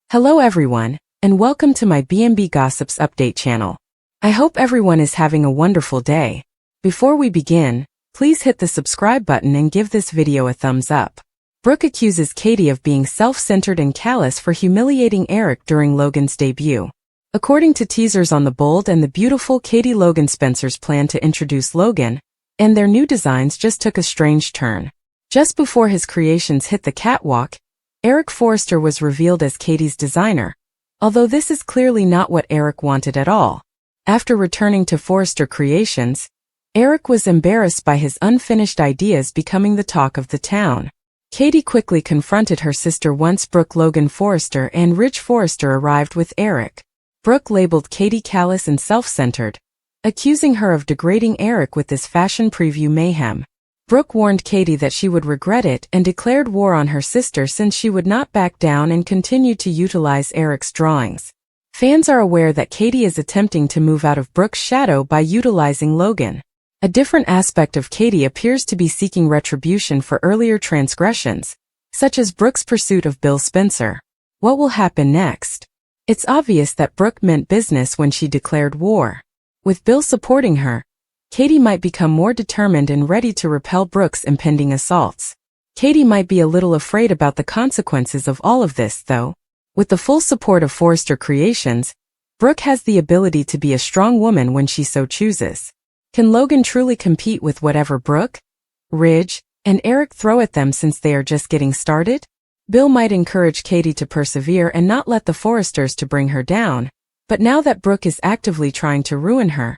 Hello everyone, and welcome to my B&B Gossips update channel. I hope everyone is having a wonderful day. Before we begin, please hit the subscribe button and give this video a thumbs up. Brooke accuses Katie of being self-centered and callous for humiliating Eric during Logan's debut. According to teasers on The Bold and the Beautiful, Katie Logan Spencer's plan to introduce Logan and their new designs just took a strange turn. Just before his creations hit the catwalk, Eric Forrester was revealed as Katie's designer, although this is clearly not what Eric wanted at all. After returning to Forrester Creations, Eric was embarrassed by his unfinished ideas becoming the talk of the town. Katie quickly confronted her sister once Brooke Logan Forrester and Ridge Forrester arrived with Eric. Brooke labeled Katie callous and self-centered, accusing her of degrading Eric with this fashion preview mayhem. Brooke warned Katie that she would regret it and declared war on her sister since she would not back down and continued to utilize Eric's drawings. Fans are aware that Katie is attempting to move out of Brooke's shadow by utilizing Logan. A different aspect of Katie appears to be seeking retribution for earlier transgressions, such as Brooke's pursuit of Bill Spencer. What will happen next? It's obvious that Brooke meant business when she declared war. With Bill supporting her, Katie might become more determined and ready to repel Brooke's impending assaults. Katie might be a little afraid about the consequences of all of this, though. With the full support of Forrester Creations, Brooke has the ability to be a strong woman when she so chooses. Can Logan truly compete with whatever Brooke, Ridge, and Eric throw at them since they are just getting started? Bill might encourage Katie to persevere and not let the Forresters to bring her down, but now that Brooke is actively trying to ruin her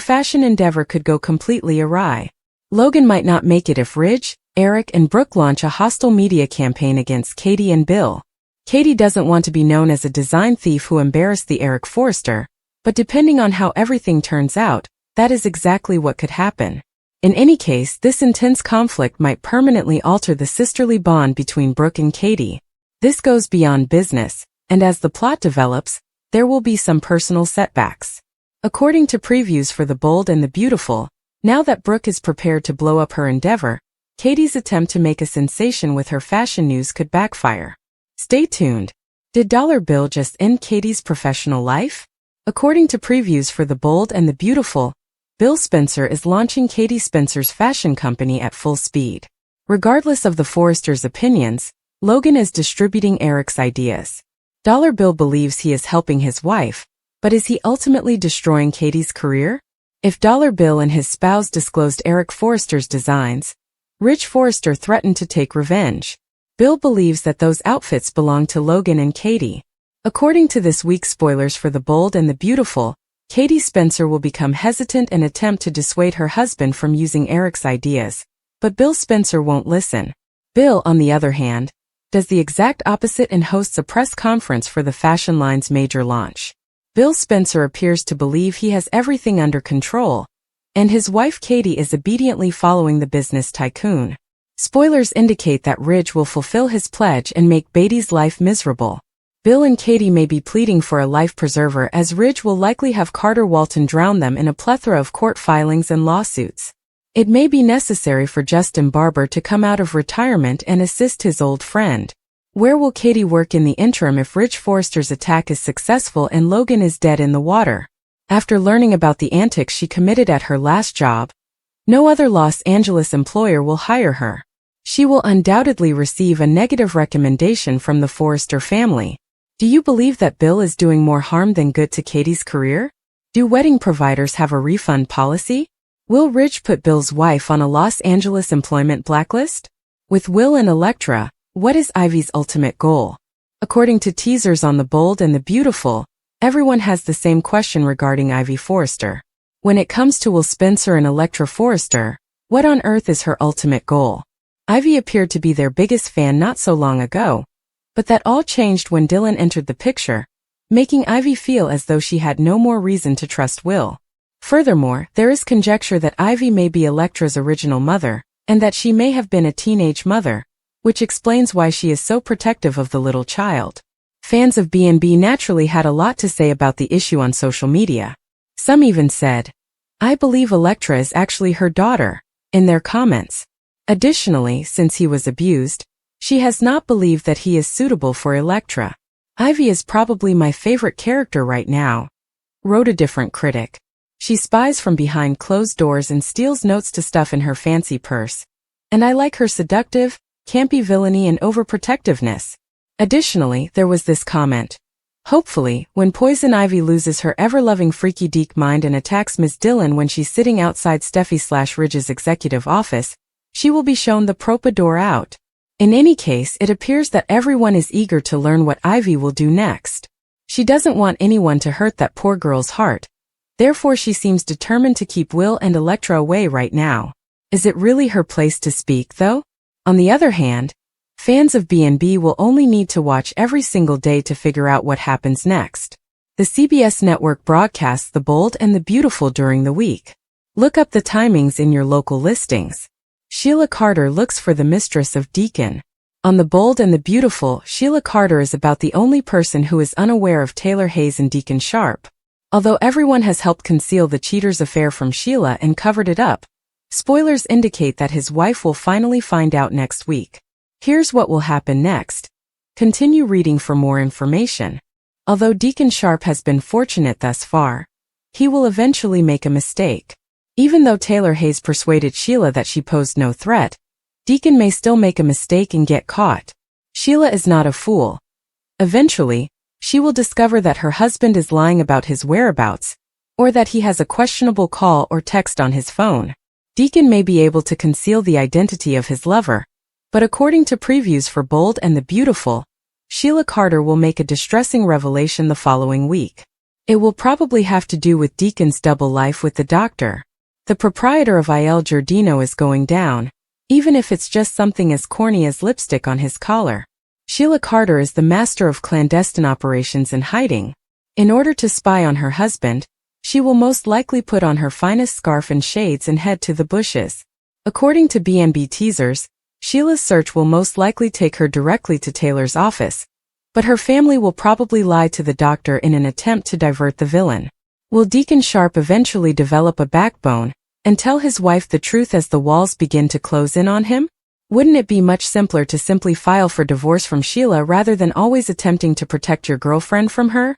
fashion endeavor could go completely awry. Logan might not make it if Ridge, Eric, and Brooke launch a hostile media campaign against Katie and Bill. Katie doesn't want to be known as a design thief who embarrassed the Eric Forrester, but depending on how everything turns out, that is exactly what could happen. In any case, this intense conflict might permanently alter the sisterly bond between Brooke and Katie. This goes beyond business, and as the plot develops, there will be some personal setbacks. According to previews for The Bold and the Beautiful, now that Brooke is prepared to blow up her endeavor, Katie's attempt to make a sensation with her fashion news could backfire. Stay tuned. Did Dollar Bill just end Katie's professional life? According to previews for The Bold and the Beautiful, Bill Spencer is launching Katie Spencer's fashion company at full speed. Regardless of the Forresters' opinions, Logan is distributing Eric's ideas. Dollar Bill believes he is helping his wife, but is he ultimately destroying Katie's career? If Dollar Bill and his spouse disclosed Eric Forrester's designs, Ridge Forrester threatened to take revenge. Bill believes that those outfits belong to Logan and Katie. According to this week's spoilers for The Bold and the Beautiful, Katie Spencer will become hesitant and attempt to dissuade her husband from using Eric's ideas, but Bill Spencer won't listen. Bill, on the other hand, does the exact opposite and hosts a press conference for the fashion line's major launch. Bill Spencer appears to believe he has everything under control, and his wife Katie is obediently following the business tycoon. Spoilers indicate that Ridge will fulfill his pledge and make Beatty's life miserable. Bill and Katie may be pleading for a life preserver as Ridge will likely have Carter Walton drown them in a plethora of court filings and lawsuits. It may be necessary for Justin Barber to come out of retirement and assist his old friend. Where will Katie work in the interim if Ridge Forrester's attack is successful and Logan is dead in the water? After learning about the antics she committed at her last job, no other Los Angeles employer will hire her. She will undoubtedly receive a negative recommendation from the Forrester family. Do you believe that Bill is doing more harm than good to Katie's career? Do wedding providers have a refund policy? Will Ridge put Bill's wife on a Los Angeles employment blacklist? With Will and Elektra, what is Ivy's ultimate goal? According to teasers on The Bold and the Beautiful, everyone has the same question regarding Ivy Forrester. When it comes to Will Spencer and Elektra Forrester, what on earth is her ultimate goal? Ivy appeared to be their biggest fan not so long ago, but that all changed when Dylan entered the picture, making Ivy feel as though she had no more reason to trust Will. Furthermore, there is conjecture that Ivy may be Elektra's original mother, and that she may have been a teenage mother, which explains why she is so protective of the little child. Fans of B&B naturally had a lot to say about the issue on social media. Some even said, "I believe Elektra is actually her daughter," in their comments. Additionally, since he was abused, she has not believed that he is suitable for Elektra. Ivy is probably my favorite character right now, wrote a different critic. She spies from behind closed doors and steals notes to stuff in her fancy purse. And I like her seductive, campy villainy and overprotectiveness. Additionally, there was this comment. Hopefully, when Poison Ivy loses her ever-loving freaky deek mind and attacks Ms. Dillon when she's sitting outside Steffi/Ridge's executive office, she will be shown the propa door out. In any case, it appears that everyone is eager to learn what Ivy will do next. She doesn't want anyone to hurt that poor girl's heart. Therefore she seems determined to keep Will and Elektra away right now. Is it really her place to speak, though? On the other hand, fans of B&B will only need to watch every single day to figure out what happens next. The CBS network broadcasts The Bold and the Beautiful during the week. Look up the timings in your local listings. Sheila Carter looks for the mistress of Deacon. On The Bold and the Beautiful, Sheila Carter is about the only person who is unaware of Taylor Hayes and Deacon Sharp. Although everyone has helped conceal the cheater's affair from Sheila and covered it up, spoilers indicate that his wife will finally find out next week. Here's what will happen next. Continue reading for more information. Although Deacon Sharp has been fortunate thus far, he will eventually make a mistake. Even though Taylor Hayes persuaded Sheila that she posed no threat, Deacon may still make a mistake and get caught. Sheila is not a fool. Eventually, she will discover that her husband is lying about his whereabouts, or that he has a questionable call or text on his phone. Deacon may be able to conceal the identity of his lover, but according to previews for Bold and the Beautiful, Sheila Carter will make a distressing revelation the following week. It will probably have to do with Deacon's double life with the doctor. The proprietor of Il Giardino is going down, even if it's just something as corny as lipstick on his collar. Sheila Carter is the master of clandestine operations and hiding. In order to spy on her husband, she will most likely put on her finest scarf and shades and head to the bushes. According to B&B teasers, Sheila's search will most likely take her directly to Taylor's office, but her family will probably lie to the doctor in an attempt to divert the villain. Will Deacon Sharp eventually develop a backbone and tell his wife the truth as the walls begin to close in on him? Wouldn't it be much simpler to simply file for divorce from Sheila rather than always attempting to protect your girlfriend from her?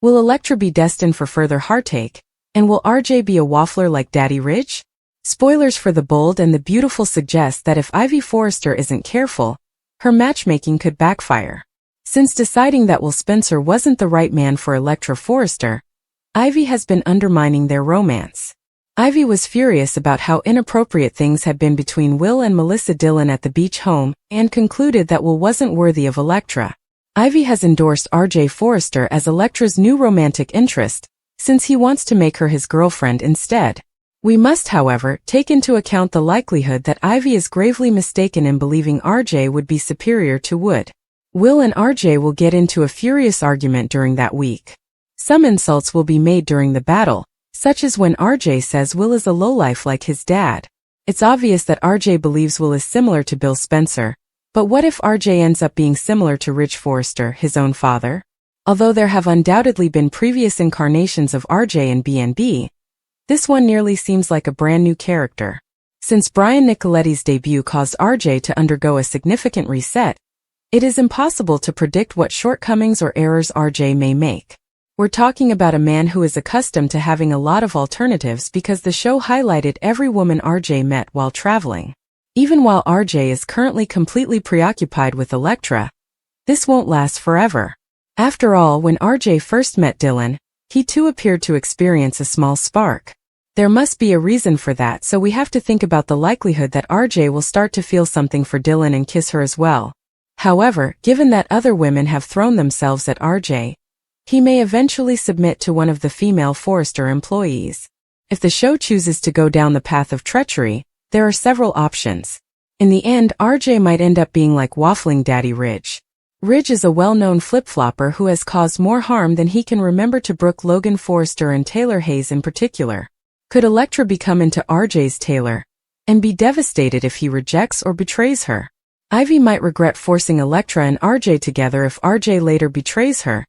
Will Elektra be destined for further heartache, and will RJ be a waffler like Daddy Ridge? Spoilers for The Bold and the Beautiful suggest that if Ivy Forrester isn't careful, her matchmaking could backfire. Since deciding that Will Spencer wasn't the right man for Elektra Forrester, Ivy has been undermining their romance. Ivy was furious about how inappropriate things had been between Will and Melissa Dillon at the beach home and concluded that Will wasn't worthy of Elektra. Ivy has endorsed RJ Forrester as Elektra's new romantic interest, since he wants to make her his girlfriend instead. We must, however, take into account the likelihood that Ivy is gravely mistaken in believing RJ would be superior to Wood. Will and RJ will get into a furious argument during that week. Some insults will be made during the battle, such as when RJ says Will is a lowlife like his dad. It's obvious that RJ believes Will is similar to Bill Spencer, but what if RJ ends up being similar to Ridge Forrester, his own father? Although there have undoubtedly been previous incarnations of RJ in B&B, this one nearly seems like a brand new character. Since Brian Nicoletti's debut caused RJ to undergo a significant reset, it is impossible to predict what shortcomings or errors RJ may make. We're talking about a man who is accustomed to having a lot of alternatives because the show highlighted every woman RJ met while traveling. Even while RJ is currently completely preoccupied with Elektra, this won't last forever. After all, when RJ first met Dillon, he too appeared to experience a small spark. There must be a reason for that, so we have to think about the likelihood that RJ will start to feel something for Dillon and kiss her as well. However, given that other women have thrown themselves at RJ, he may eventually submit to one of the female Forrester employees. If the show chooses to go down the path of treachery, there are several options. In the end, RJ might end up being like waffling Daddy Ridge. Ridge is a well-known flip-flopper who has caused more harm than he can remember to Brooke, Logan Forrester and Taylor Hayes in particular. Could Elektra become into RJ's Taylor and be devastated if he rejects or betrays her? Ivy might regret forcing Elektra and RJ together if RJ later betrays her,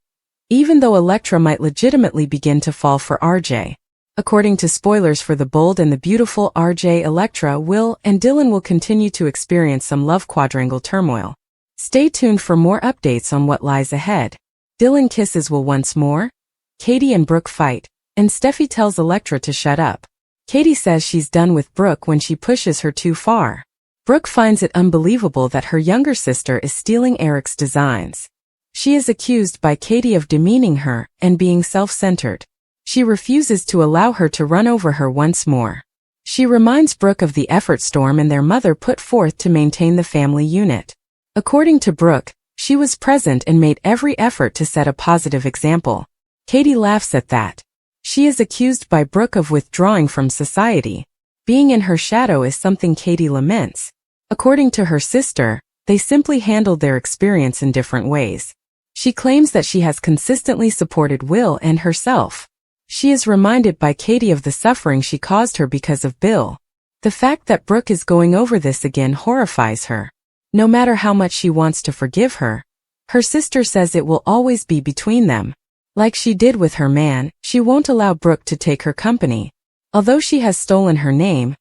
even though Elektra might legitimately begin to fall for RJ. According to spoilers for The Bold and the Beautiful, RJ, Elektra, Will, and Dillon will continue to experience some love quadrangle turmoil. Stay tuned for more updates on what lies ahead. Dylan kisses Will once more. Katie and Brooke fight, and Steffi tells Elektra to shut up. Katie says she's done with Brooke when she pushes her too far. Brooke finds it unbelievable that her younger sister is stealing Eric's designs. She is accused by Katie of demeaning her and being self-centered. She refuses to allow her to run over her once more. She reminds Brooke of the effort Storm and their mother put forth to maintain the family unit. According to Brooke, she was present and made every effort to set a positive example. Katie laughs at that. She is accused by Brooke of withdrawing from society. Being in her shadow is something Katie laments. According to her sister, they simply handled their experience in different ways. She claims that she has consistently supported Will and herself. She is reminded by Katie of the suffering she caused her because of Bill. The fact that Brooke is going over this again horrifies her. No matter how much she wants to forgive her, her sister says it will always be between them. Like she did with her man, she won't allow Brooke to take her company. Although she has stolen her name,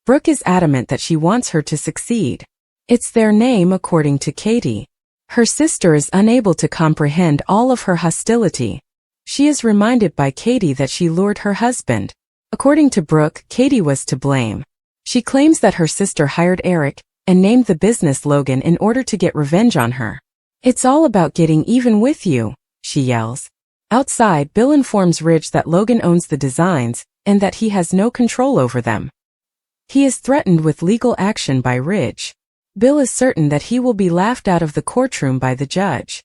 Brooke is adamant that she wants her to succeed. It's their name according to Katie. Her sister is unable to comprehend all of her hostility. She is reminded by Katie that she lured her husband. According to Brooke, Katie was to blame. She claims that her sister hired Eric and named the business Logan in order to get revenge on her. "It's all about getting even with you," she yells. Outside, Bill informs Ridge that Logan owns the designs and that he has no control over them. He is threatened with legal action by Ridge. Bill is certain that he will be laughed out of the courtroom by the judge.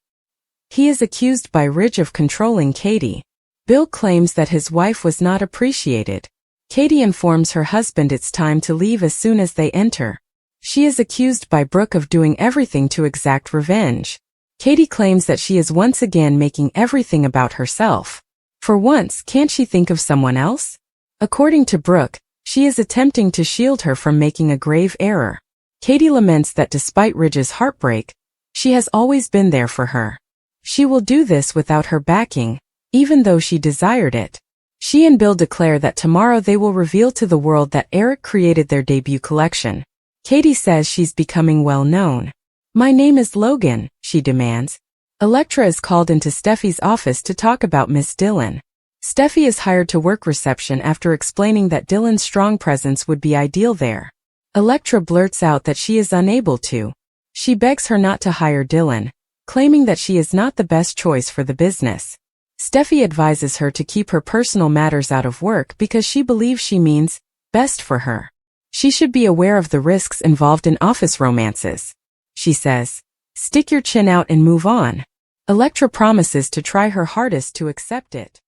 He is accused by Ridge of controlling Katie. Bill claims that his wife was not appreciated. Katie informs her husband it's time to leave as soon as they enter. She is accused by Brooke of doing everything to exact revenge. Katie claims that she is once again making everything about herself. For once, can't she think of someone else? According to Brooke, she is attempting to shield her from making a grave error. Katie laments that despite Ridge's heartbreak, she has always been there for her. She will do this without her backing, even though she desired it. She and Bill declare that tomorrow they will reveal to the world that Eric created their debut collection. Katie says she's becoming well known. "My name is Logan," she demands. Elektra is called into Steffi's office to talk about Miss Dillon. Steffi is hired to work reception after explaining that Dillon's strong presence would be ideal there. Elektra blurts out that she is unable to. She begs her not to hire Dillon, claiming that she is not the best choice for the business. Steffi advises her to keep her personal matters out of work because she believes she means best for her. She should be aware of the risks involved in office romances. She says, "Stick your chin out and move on." Elektra promises to try her hardest to accept it.